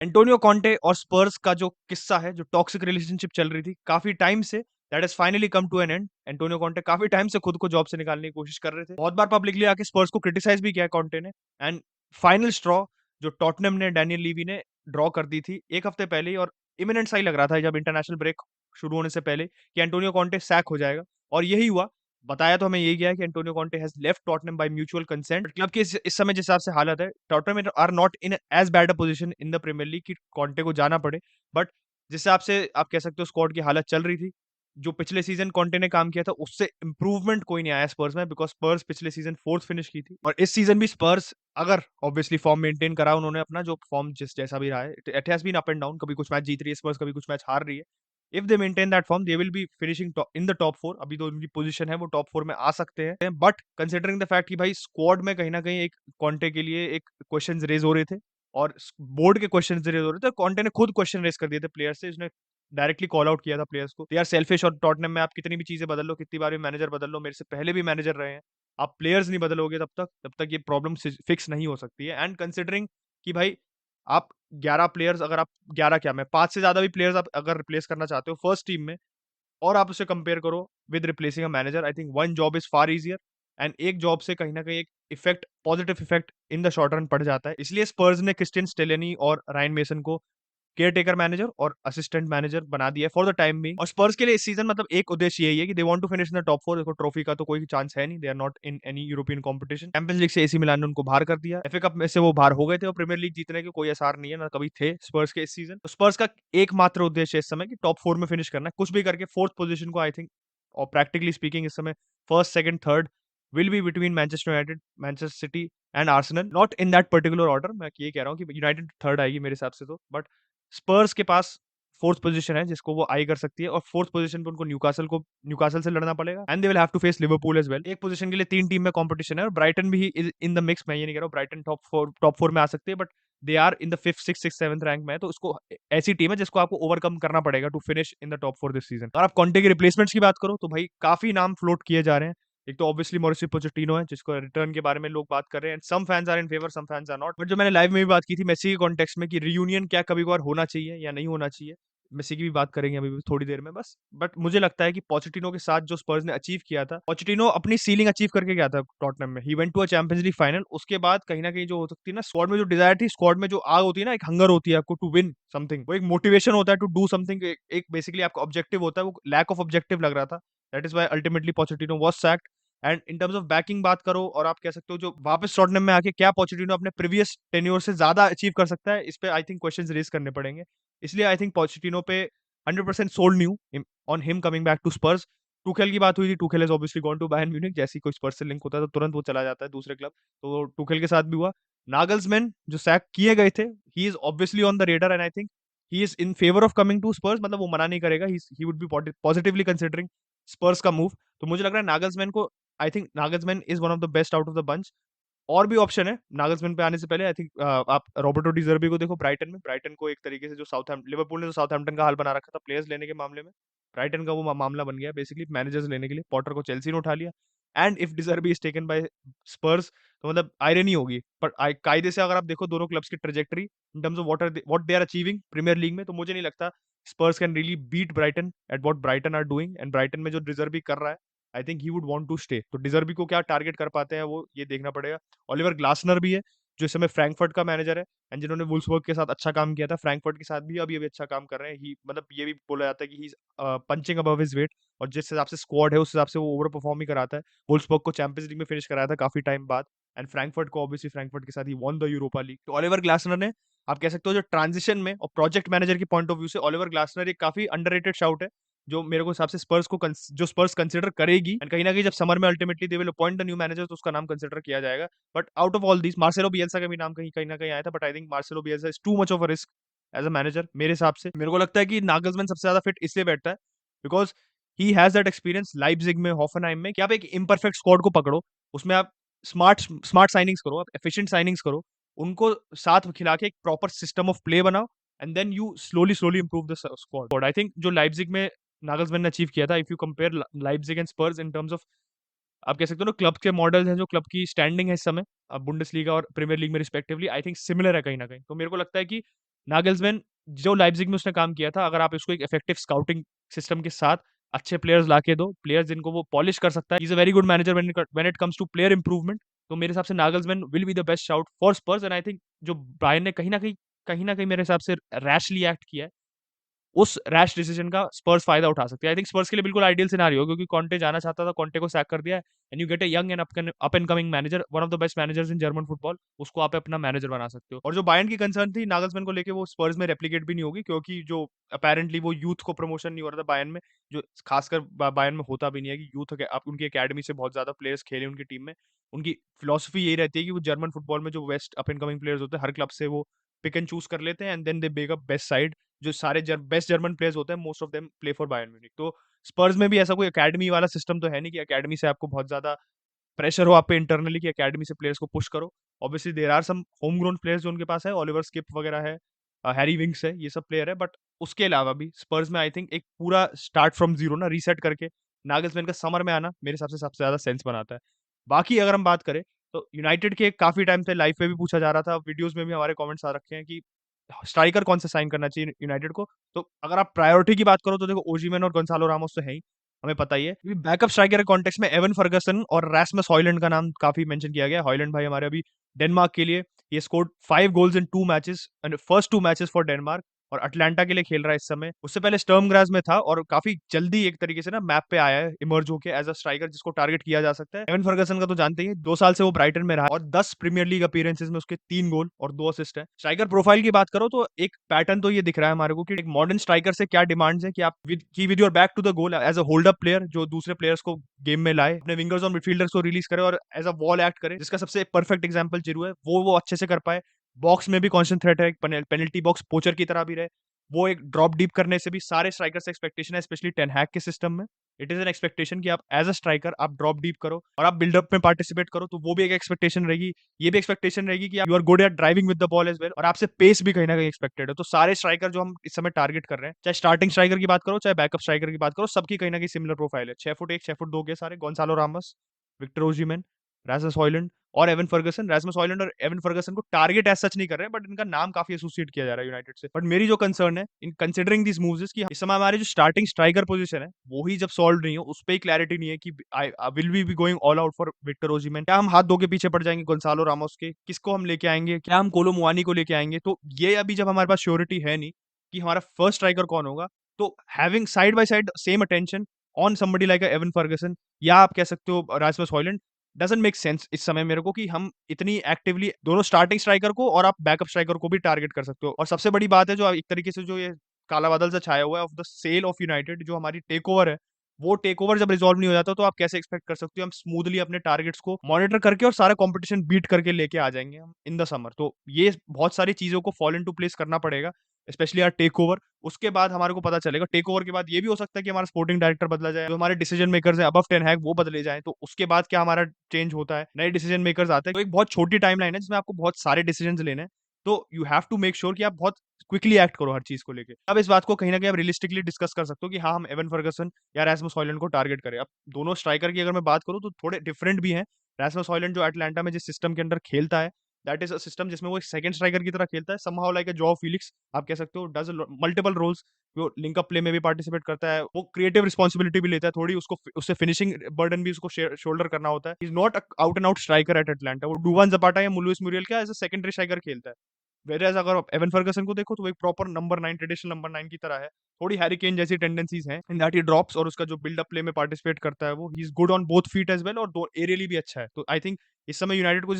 Antonio Conte और स्पर्स का जो किस्सा है, जो टॉक्सिक रिलेशनशिप चल रही थी काफी टाइम से, that is finally come to an end. Antonio Conte काफी टाइम से खुद को जॉब से निकालने की कोशिश कर रहे थे, बहुत बार पब्लिकली आके स्पर्स को क्रिटिसाइज भी किया है कॉन्टे ने। एंड फाइनल स्ट्रॉ जो टॉटनम ने डैनियल लीवी ने ड्रॉ कर दी थी एक हफ्ते पहले ही, और इमिनेंट सा ही लग रहा था जब इंटरनेशनल ब्रेक शुरू होने से पहले कि एंटोनियो कॉन्टे सैक हो जाएगा, और यही हुआ। बताया तो हमें यही गया है कि Antonio Conte has left Tottenham by mutual consent. Club के इस समय जिस हिसाब से हालत है, Tottenham are not in as bad a position in the Premier League कि कॉन्टे को जाना पड़े। बट जिस हिसाब से आप कह सकते हो स्क्वाड की हालत चल रही थी, जो पिछले सीजन कॉन्टे ने काम किया था उससे इंप्रूवमेंट कोई नहीं आया स्पर्स में, बिकॉज स्पर्स पिछले सीजन फोर्थ फिनिश की थी, और इस सीजन भी स्पर्स अगर ऑब्वियसली फॉर्म मेंटेन करा उन्होंने अपना, जो फॉर्म जिस जैसा भी रहा है, it has been up and down, कभी कुछ मैच जीत रही है स्पर्स, कभी कुछ मैच हार रही है। If they maintain that form they will be finishing in the top four. अभी तो उनकी पोजीशन है वो टॉप फोर में आ सकते हैं, बट कंसिडरिंग द फैक्ट कि भाई स्क्वाड में कहीं ना कहीं एक कॉन्टे के लिए एक क्वेश्चन रेज हो रहे थे, और बोर्ड के क्वेश्चन रेज हो रहे थे, कॉन्टे ने खुद क्वेश्चन रेज कर दिए थे प्लेयर से, उसने डायरेक्टली कॉल आउट किया था प्लेयर्स को, दे आर सेल्फिश। और टॉटनम में आप कितनी भी चीजें बदल लो, कितनी बार भी मैनेजर बदल लो, मेरे से पहले भी मैनेजर रहे हैं, आप प्लेयर्स नहीं बदलोगे तब तक ये प्रॉब्लम फिक्स नहीं हो सकती है। एंड कंसिडरिंग कि भाई आप 11 प्लेयर्स, अगर आप 11 क्या, मैं 5 से ज्यादा भी प्लेयर्स आप अगर रिप्लेस करना चाहते हो फर्स्ट टीम में, और आप उसे कंपेयर करो with replacing a manager, I think one job is far easier. And एक जॉब से कहीं ना कहीं एक effect, positive effect in the short run पड़ जाता है। इसलिए स्पर्स ने क्रिस्टियन स्टेलेनी और रायन मेसन को केयर टेकर मैनेजर और असिस्टेंट मैनेजर बना दिया फॉर द टाइम बिंग। और स्पर्स के लिए इस सीजन मतलब एक उद्देश्य यही है कि they want to finish in the top four. देखो ट्रॉफी का तो कोई चांस है नहीं, they are not in any European competition. Champions League से एसी मिलान ने उनको बाहर कर दिया, एफए कप में से वो बाहर हो गए थे, और प्रीमियर लीग जीतने के कोई आसार नहीं है, ना कभी थे स्पर्स के इस सीजन। तो स्पर्स का एकमात्र उद्देश्य इस समय कि टॉप फोर में फिनिश करना है, कुछ भी करके फोर्थ पोजीशन को आई थिंक, और प्रैक्टिकली स्पीकिंग इस समय first second third will be between Manchester United, Manchester city and Arsenal, not in that particular order. मैं ये कह रहा हूँ कि यूनाइटेड थर्ड आएगी मेरे हिसाब से तो, बट स्पर्स के पास फोर्थ पोजीशन है जिसको वो आई कर सकती है, और फोर्थ पोजीशन पे उनको न्यूकासल से लड़ना पड़ेगा, and they will have to face Liverpool as well. एक पोजीशन के लिए 3 टीम में कंपटीशन है, और ब्राइटन भी इन द मिक्स। मैं ये नहीं कह रहा हूँ ब्राइटन टॉप फोर में आ सकते हैं, but they are in the fifth six six seventh rank में है, तो उसको ऐसी टीम है जिसको आपको ओवरकम करना पड़ेगा to finish in the top four this season. और आप कॉन्टे के रिप्लेसमेंट्स की बात करो तो भाई काफी नाम फ्लोट किए जा रहे हैं। एक तो ऑब्वियसली मॉरिसियो पोचेटिनो है, जिसको रिटर्न के बारे में लोग बात कर रहे हैं, some fans are in favour, some fans are not. But जो मैंने लाइव में भी बात की थी मेसी के कॉन्टेक्स्ट में, कि रियूनियन क्या कभी कभार होना चाहिए या नहीं होना चाहिए, मेसी की भी बात करेंगे अभी भी थोड़ी देर में बस। बट मुझे लगता है कि पोचेटिनो के साथ जो स्पर्स ने अचीव किया था, पोचेटिनो अपनी सीलिंग अचीव करके गया था टॉटनहम में, he went to a Champions League final. उसके बाद कहीं ना कहीं जो हो सकती है ना स्क्वाड में, जो डिजायर थी स्क्वाड में, जो आग होती है ना, एक हंगर होती है आपको टू विन समथिंग, वो एक मोटिवेशन होता है टू डू समथिंग, एक बेसिकली आपका ऑब्जेक्टिव होता है, वो लैक ऑफ ऑब्जेक्टिव लग रहा था। That is why ultimately Pochettino was sacked. And in terms of backing बात करो, और आप कह सकते हो जो वापस टॉटनहम में आके क्या पोचेटिनो अपने प्रीवियस टेन्योर से ज्यादा अचीव कर सकता है, इस पे आई थिंक क्वेश्चंस रेज करने पड़ेंगे। इसलिए आई थिंक पोचेटिनो पे 100% sold new on him coming back to Spurs. Tuchel की बात हुई थी, Tuchel is obviously gone to Bayern Munich, जैसे ही कोई स्पर्स से लिंक होता है तो तुरंत वो चला जाता है दूसरे क्लब, तो टूखेल के साथ भी हुआ। नागल्समैन जो सैक किए गए थे, he is obviously on the radar, and I think he is in favour of coming to Spurs, मतलब वो मना नहीं करेगा, he would be positively considering Spurs का मूव। तो मुझे लग रहा है नागल्समैन को, I think Nagelsmann is one of the best out of the bunch. और भी ऑप्शन है नागल्समैन पे आने से पहले, आई थिंक आप रॉबर्टो डिजर्बी को देखो ब्राइटन में। ब्राइटन को एक तरीके से जो लिवरपूल ने जो साउथहैम्पटन का हाल बना रखा था प्लेयर्स लेने के मामले में, ब्राइटन का वो मामला बन गया बेसिकली मैनेजर्स लेने के लिए। पॉटर को चेल्सी ने उठा लिया, and if De Zerbi is taken by Spurs, तो मतलब आयरनी होगी, पर कायदे से अगर आप देखो दोनों क्लब्स की trajectory in terms of what they are achieving Premier league में, तो मुझे नहीं लगता Spurs can really beat Brighton at what Brighton are doing. And Brighton में जो डिजर्बी कर रहा है, I think he would want to stay. तो डिजर्बी को क्या टारगेट कर पाते हैं वो ये देखना पड़ेगा। ओलिवर ग्लासनर भी है, जो इस समय फ्रैंकफर्ट का मैनेजर है, एंड जिन्होंने वुल्सबर्ग के साथ अच्छा काम किया था, फ्रैंकफर्ट के साथ भी अभी अभी अच्छा काम कर रहे हैं। ही मतलब ये भी बोला जाता है कि ही पंचिंग अबव हिज वेट, और जिस हिसाब से स्क्वाड है उस हिसाब से वो ओवर परफॉर्म ही कराता है। वुल्सबर्ग को चैंपियंस लीग में फिनिश कराया था काफी टाइम बाद, एंड फ्रैंकफर्ट को ऑब्वियसली फ्रैंकफर्ट के साथ he won the Europa league. तो ओलिवर ग्लासनर ने, आप कह सकते हो जो ट्रांजिशन में और प्रोजेक्ट मैनेजर की पॉइंट ऑफ व्यू से, ओलिवर ग्लासनर एक काफी अंडररेटेड शाउट है, जो मेरे को हिसाब से जो स्पर्स कंसिडर करेगी। एंड कहीं ना कहीं जब समर में ultimately they will appoint the new manager, तो उसका नाम कंसिडर किया जाएगा। But out of all this Marcelo Bielsa का भी नाम कहीं कहीं ना कहीं आया था, but I think Marcelo Bielsa is too much of a risk as a manager मेरे हिसाब से। मेरे को लगता है कि नागल्समैन सबसे ज्यादा फिट इसलिए बैठता है because he has that experience Leipzig में, हॉफनहाइम में, कि आप एक इम्परफेक्ट स्क्वाड को पकड़ो, उसमें आप स्मार्ट स्मार्ट साइनिंग्स करो, आप एफिशिएंट साइनिंग्स करो, उनको साथ खिला के एक प्रॉपर सिस्टम ऑफ प्ले बनाओ, and then you slowly slowly improve the squad. I think जो लाइप्जिग में नागल्समैन ने अचीव किया था, if you compare Leipzig and Spurs in terms of, आप कह सकते हो ना क्लब के मॉडल्स हैं, जो क्लब की स्टैंडिंग है इस समय बुंडेसलीगा और प्रीमियर लीग में रिस्पेक्टिवली, आई थिंक सिमिलर है कहीं ना कहीं। तो मेरे को लगता है कि नागल्समैन जो लाइप्जिग में उसने काम किया था, अगर आप इसको एक इफेक्टिव स्काउटिंग सिस्टम के साथ अच्छे प्लेयर्स लाके दो, प्लेयर्स जिनको वो पॉलिश कर सकता है, he is a very good manager when it comes to player improvement. तो मेरे हिसाब से Nagelsmann will be the best shout for Spurs, and I think जो ब्रायन ने कहीं ना कहीं मेरे हिसाब से रैशली एक्ट किया है, उस रैश डिसीजन का स्पर्स फायदा उठा सकते हैं। आई थिंक स्पर्स के लिए बिल्कुल आइडियल सिनारियो, क्योंकि कॉन्टे जाना चाहता था, कॉन्टे को सैक कर दिया, and you get a young and up and coming manager, one of the best managers in German football, उसको आप अपना मैनेजर बना सकते हो। और जो बायर्न की कंसर्न थी नागल्समैन को लेके, वो स्पर्स में रेप्लिकेट भी नहीं होगी, क्योंकि जो अपेरेंटली वो यूथ को प्रमोशन नहीं हो रहा था बायर्न में, जो खासकर बायर्न में होता भी नहीं है कि यूथ आप उनकी अकेडमी से बहुत ज्यादा प्लेयर्स खेले उनकी टीम में। उनकी फिलोसफी यही रहती है कि वो जर्मन फुटबॉल में जो best up and coming players होते हैं, हर क्लब से वो पिक एंड चूज कर लेते हैं, and then they make up best side. जो सारे बेस्ट जर्मन प्लेयर्स होते हैं, most of them play for Bayern Munich. तो स्पर्स में भी ऐसा कोई एकेडमी वाला सिस्टम तो है नहीं कि एकेडमी से आपको बहुत ज्यादा प्रेशर हो आप पे इंटरनली कि एकेडमी से प्लेयर्स को पुश करो। Obviously there are some home grown players जो उनके पास है, ओलिवर स्किप वगैरह है, हैरी विंग्स है, ये सब प्लेयर है, बट उसके अलावा भी स्पर्स में आई थिंक एक पूरा स्टार्ट फ्रॉम जीरो ना, रीसेट करके नागल्समैन का समर में आना मेरे हिसाब से सबसे ज्यादा सेंस बनाता है। बाकी अगर हम बात करें तो यूनाइटेड के काफी टाइम से लाइव पे भी पूछा जा रहा था, वीडियोस में भी हमारे कमेंट्स आ रखे हैं कि स्ट्राइकर कौन सा साइन करना चाहिए यूनाइटेड को। तो अगर आप प्रायोरिटी की बात करो तो देखो ओजीमेन और गोंसालो रामोस तो है ही, हमें पता ही है। बैकअप स्ट्राइकर के कॉन्टेक्स्ट में एवन फर्गसन और रास्मस हॉयलैंड का नाम काफी मेंशन किया गया। हॉयलैंड भाई हमारे अभी डेनमार्क के लिए ये scored 5 goals in 2 matches, first 2 matches for Denmark, और अटलांटा के लिए खेल रहा है इस समय। उससे पहले स्टर्म ग्रास में था और काफी जल्दी एक तरीके से ना मैप पे आया है इमर्ज होके एज अ स्ट्राइकर जिसको टारगेट किया जा सकता है। एवन फर्गसन का तो जानते ही हैं, 2 साल से वो ब्राइटन में रहा है और 10 प्रीमियर लीग अपीयरेंसेस में उसके 3 गोल और 2 असिस्ट है। स्ट्राइकर प्रोफाइल की बात करो तो एक पैटर्न तो ये दिख रहा है हमारे को कि एक मॉडर्न स्ट्राइकर से क्या डिमांड्स है कि आप with your back to the goal as a hold up player, जो दूसरे प्लेयर्स को गेम में लाए, अपने विंगर्स और मिडफील्डर्स को रिलीज करे और एज अ वॉल एक्ट करे, जिसका सबसे परफेक्ट एग्जांपल जिरू है। वो अच्छे से कर पाए, बॉक्स में भी कॉन्स्टेंट थ्रेट है, पेनल्टी बॉक्स पोचर की तरह भी रहे, वो एक ड्रॉप डीप करने से भी सारे स्ट्राइकर से एक्सपेक्टेशन है, स्पेशली टेन हैग के सिस्टम में इट इज एन एक्सपेक्टेशन कि आप एज अ स्ट्राइकर आप ड्रॉप डीप करो और आप बिल्डअप में पार्टिसिपेट करो, तो वो भी एक एक्सपेक्टेशन रहेगी। ये भी एक्सपेक्टेशन रहेगी कि you are good at driving with the ball as well, और आपसे पेस भी कहीं ना कहीं एक्सपेक्टेड है। तो सारे स्ट्राइकर जो हम इस समय टारगेट कर रहे हैं, चाहे स्टार्टिंग स्ट्राइकर की बात करो चाहे बैकअप स्ट्राइकर की बात करो, सबकी कहीं ना कहीं सिमिलर प्रोफाइल है। 6 फुट 1 6 फुट 2 के सारे, गोंसालो रामस, विक्टर ओजिमेन, रासमस हॉयलैंड और एवन फर्गसन। रासमस हॉयलैंड और एवन फर्गसन को टारगेट एज सच नहीं कर रहे हैं, बट इनका नाम काफी एसोसिएट किया जा रहा है यूनाइटेड से। बट मेरी जो कंसर्न है इन कंसिडरिंग दिस मूव्स कि इस समय हमारे जो स्टार्टिंग स्ट्राइकर पोजीशन है वो ही जब सॉल्व नहीं हो, उस पर ही क्लैरिटी नहीं है कि will we be going all out for Victor Osimhen, क्या हम हाथ धो के पीछे पड़ जाएंगे गोंसालो रामोस के, किसको हम लेके आएंगे, क्या हम कोलो मुआनी को लेके आएंगे। तो ये अभी जब हमारे पास श्योरिटी है नहीं कि हमारा फर्स्ट स्ट्राइकर कौन होगा, तो having side by side same attention on somebody like Evan Ferguson, या आप कह सकते हो Rasmus Højlund, doesn't make sense इस समय मेरे को कि हम इतनी एक्टिवली दोनों स्टार्टिंग स्ट्राइकर को और आप बैकअप स्ट्राइकर को भी टारगेट कर सकते हो। और सबसे बड़ी बात है जो एक तरीके से जो ये काला बादल से छाया हुआ है of the sale of United, जो हमारी टेक ओवर है, वो टेक ओवर जब रिजॉल्व नहीं हो जाता तो आप कैसे एक्सपेक्ट कर सकते हो हम स्मूथली अपने टारगेट्स को मॉनिटर करके और सारा कंपटीशन बीट करके लेके आ जाएंगे हम इन द समर। तो ये बहुत सारी चीजों को फॉल इन टू प्लेस करना पड़ेगा, स्पेशली यार टेक ओवर। उसके बाद हमारे को पता चलेगा, टेक ओवर के बाद ये भी हो सकता है कि हमारा स्पोर्टिंग डायरेक्टर बदला जाए, जो हमारे डिसीजन मेकर्स हैं अबव टेन हैग वो बदले जाए, तो उसके बाद क्या हमारा चेंज होता है, नए डिसीजन मेकर्स आते हैं। तो एक बहुत छोटी टाइमलाइन है जिसमें आपको बहुत सारे डिसीजन लेने हैं, तो you have to make sure कि आप बहुत क्विकली एक्ट करो हर चीज को लेके। अब इस बात को कहीं ना कहीं आप रियलिस्टिकली डिस्कस कर सकते हो कि हाँ हम एवन फर्गसन या रैसमस हॉयलैंड को टारगेट करें। अब दोनों स्ट्राइकर की अगर मैं बात करूँ तो थोड़े डिफरेंट भी हैं। रैसमस हॉयलैंड जो एटलांटा में जिस सिस्टम के अंदर खेलता है, दैट इज अ सिस्टम जिसमें वो एक सेकंड स्ट्राइकर की तरह खेलता है, समहाउ लाइक अ जॉ फीलिक्स आप कह सकते हो, डज मल्टीपल रोल्स। वो लिंक अप प्ले में भी पार्टिसिपेट करता है, वो क्रिएटिव रिस्पॉन्सिबिलिटी भी लेता है थोड़ी, उसको उससे फिनिशिंग बर्डन भी उसको शोल्डर करना होता है। Is not out and out striker at Atlanta, वो डुवान जपाटा या लुइस मुरियल का एज अ सेकेंडरी स्ट्राइकर खेलता है। वेरएज़ अगर आप एवन फर्गसन को देखो तो वो एक प्रॉपर नंबर 9, ट्रेडिशनल नंबर 9 की तरह है। थोड़ी हैरी केन जैसी टेंडेंसीज हैं इन दैट ही ड्रॉप्स, और उसका जो बिल्डअप प्ले में पार्टिसिपेट करता है वो ही is good on both feet as well, और दो एरियली भी अच्छा है। तो आई थिंक इस समय यूनाइटेड को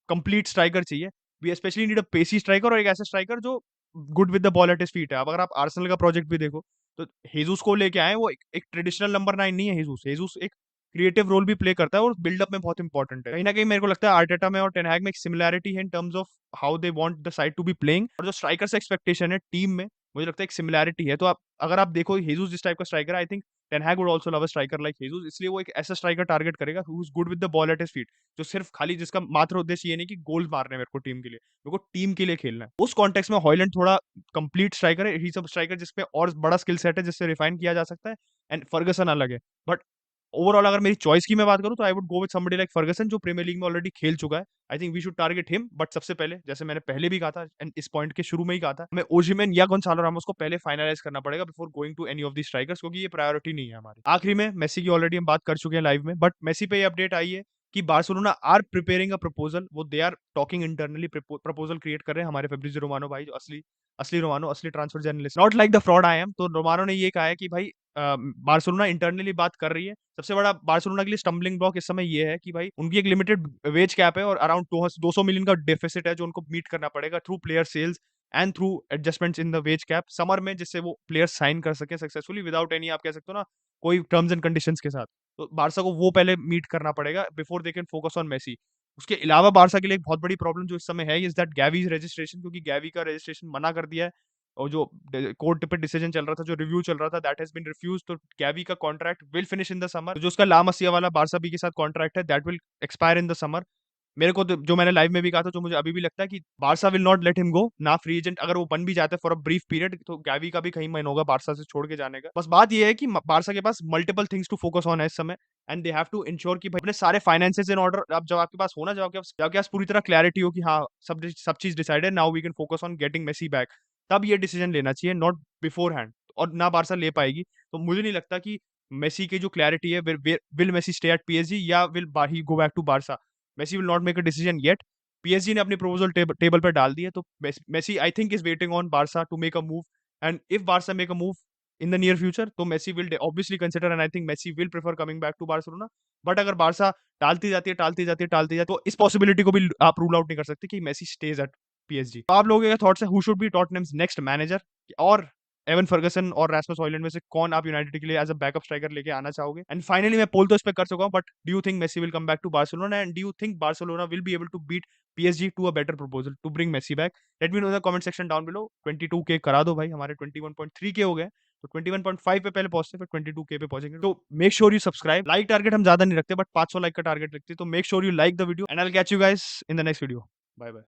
कंप्लीट स्ट्राइकर चाहिए। We specially need a pacy striker और एक ऐसा स्ट्राइकर जो good with the ball at his feet है। अब अगर आप आर्सेनल का प्रोजेक्ट भी देखो तो हेजूस को लेके आए, वो एक ट्रेडिशनल नंबर 9 नहीं है। हेजूस हेजूस एक क्रिएटिव रोल भी प्ले करता है और बिल्डअप में बहुत इंपॉर्टेंट है। कहीं ना कहीं मेरे को लगता है आर्टेटा में और टेन हैग में एक सिमिलैरिटी है in terms of how they want the side to be playing, और जो स्ट्राइकर से एक्सपेक्टेशन है टीम में, मुझे लगता है एक सिमिलैरिटी है। तो आप अगर आप देखो हेजूस जिस टाइप का striker, I think ten Hag would also love a striker like Jesus, इसलिए वो एक ऐसा स्ट्राइकर टारगेट करेगा who is good with the ball at his feet, जो सिर्फ खाली जिसका मात्र उद्देश्य ये नहीं कि गोल मारने हैं मेरे को टीम के लिए, मेरे को टीम के लिए खेलना है। उस कॉन्टेक्स्ट में हॉयलैंड थोड़ा कंप्लीट स्ट्राइकर है, ही सब स्ट्राइकर जिसपे और बड़ा स्किल सेट है जिससे रिफाइन किया जा सकता है, एंड फर्गसन अलग है। बट ओवरऑल अगर मेरी चॉइस की मैं बात करूँ तो I would go with somebody like Ferguson जो प्रीमियर लीग में ऑलरेडी खेल चुका है। I think we should target him, but सबसे पहले जैसे मैंने पहले भी कहा था एंड इस पॉइंट के शुरू में ही कहा था, हमें ओजिमेन या गोंसालो रामोस को पहले फाइनलाइज करना पड़ेगा before going to any of the strikers, क्योंकि ये प्रायोरिटी नहीं है हमारी। आखिरी में मेसी की ऑलरेडी हम बात कर चुके हैं लाइव में, बट मेसी पे ये अपडेट आई है कि Barcelona are preparing a proposal, वो they are talking internally, proposal create कर रहे हैं हमारे फेब्रिजियो रोमानो भाई, जो असली असली रोमानो, असली transfer journalist, not like the fraud I am. तो रोमानो ने ये कहा है कि भाई बार्सिलोना इंटरनली बात कर रही है। सबसे बड़ा बार्सिलोना के लिए स्टम्बलिंग ब्लॉक इस समय ये है कि भाई उनकी एक लिमिटेड वेज कैप है और अराउंड 200 मिलियन का डेफिसिट है जो उनको मीट करना पड़ेगा through player sales and through adjustments in the wage cap summer में, जिससे वो प्लेयर साइन कर सके सक्सेसफुली विदाउट एनी, आप कह सकते हो ना, कोई टर्म्स एंड कंडीशंस के साथ। तो बारसा को वो पहले मीट करना पड़ेगा before they can focus on Messi. उसके अलावा बारसा के लिए एक बहुत बड़ी प्रॉब्लम जो इस समय है इज दैट गैवीज रजिस्ट्रेशन, क्योंकि गैवी का रजिस्ट्रेशन मना कर दिया है और जो कोर्ट पे डिसीजन चल रहा था, जो रिव्यू चल रहा था, दैट हैज बीन रिफ्यूज। तो गैवी का contract will finish in the summer. जो उसका ला मसिया वाला बारसा बी के साथ कॉन्ट्रैक्ट है that will expire in the summer. मेरे को तो जो मैंने लाइव में भी कहा था, जो मुझे अभी भी लगता है कि Barca will not let him go ना फ्री एजेंट, अगर वो बन भी जाता है फॉर अ ब्रीफ पीरियड, तो गैवी का भी कहीं मन होगा बारसा से छोड़ के जाने का। बस बात ये है कि बारसा के पास multiple things to focus on है इस समय, and they have to ensure कि भाई अपने सारे फाइनेंसेस इन ऑर्डर। अब जब आपके पास होना, जब आपके पास पूरी तरह क्लैरिटी हो कि हाँ सब चीज decided, now we can focus on getting Messi back, तब ये डिसीजन लेना चाहिए, नॉट बिफोर हैंड। और ना बारसा ले पाएगी। तो मुझे नहीं लगता कि मेसी की जो क्लैरिटी है, will Messi stay at PSG या will he go back to Barca, Messi will not make a decision yet. PSG ने अपनी प्रपोजल टेबल पर डाल दी है, तो Messi I think is waiting on Barca to make a move, and if Barca make a move in the near future तो Messi will obviously consider, and I think Messi will prefer coming back to Barcelona. But अगर Barça टालती जाती है तो इस possibility को भी आप रूल आउट नहीं कर सकते कि मेसी स्टेज एट पीएसजी। तो आप लोगों के थॉट्स है, who should be Tottenham's next manager, और एवन फर्गसन और रास्मस हॉयलैंड में से कौन आप यूनाइटेड के लिए एज अ बैकअप स्ट्राइकर लेके आना चाहोगे? एंड फाइनली मैं पोल तो इस पे कर चुका हूं, but do you think Messi will come back to Barcelona, and do you think Barcelona will be able to beat PSG to a better proposal to bring Messi back? Let me know in the comment section down below. 22K करा दो भाई, हमारे 21.3K हो गए, तो 21.5 पे पहले पहुंचते, फिर 22K पे पहुंचेंगे। तो make sure you subscribe. Like target हम ज्यादा नहीं रखते, बट 500 लाइक का टारगेट रखते, तो make sure you like the video, and I will catch you guys in the next video. Bye bye.